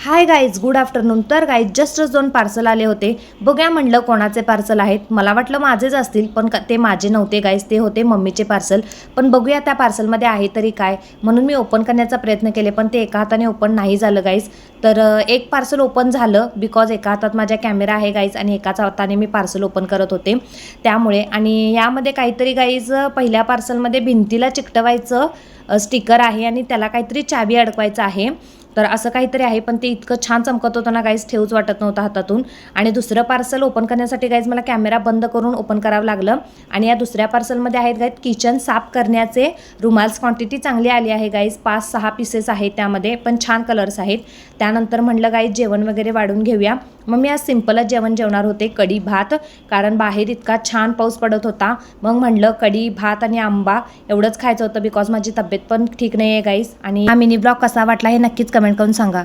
Hi guys, good afternoon. तर guys जस्टच 2 parcel आले होते. बघूया म्हणलं कोणाचे पार्सल आहेत. मला वाटलं माझेच असतील, पण ते माझे नव्हते गाईज, ते होते मम्मीचे पार्सल. पण बघूया त्या पार्सलमध्ये आहे तरी काय, म्हणून मी ओपन करण्याचा प्रयत्न केले, पण ते एका हाताने ओपन नाही झालं गाईज. तर एक पार्सल ओपन झालं बिकॉज एका हातात माझ्या कॅमेरा आहे गाईज आणि एकाच हाताने मी पार्सल ओपन करत होते त्यामुळे. आणि यामध्ये काहीतरी गाईज पहिल्या पार्सलमध्ये भिंतीला चिकटवायचं स्टिकर आहे आणि त्याला काहीतरी चावी अडकवायचं आहे. तर असं काहीतरी आहे, पण ते इतकं छान चमकत होतं ना गाईज, ठेवूच वाटत नव्हतं हातातून. आणि दुसरं पार्सल ओपन करण्यासाठी गाईज मला कॅमेरा बंद करून ओपन करावं लागलं. आणि या दुसऱ्या पार्सलमध्ये आहेत गाईज किचन साफ करण्याचे रुमाल्स. क्वांटिटी चांगली आली आहे गाईज, 5-6 पीसेस आहेत त्यामध्ये, पण छान कलर्स आहेत. त्यानंतर म्हणलं गाईज जेवण वगैरे वाढून घेऊया. मग मी आज सिंपलच जेवण जेवणार होते, कढी भात, कारण बाहेर इतका छान पाऊस पडत होता. मग म्हणलं कढी भात आणि आंबा एवढंच खायचं होतं बिकॉज माझी तब्येत पण ठीक नाही आहे गाईज. आणि हा मिनी ब्लॉग कसा वाटला हे नक्कीच कमेंट करून सांगा.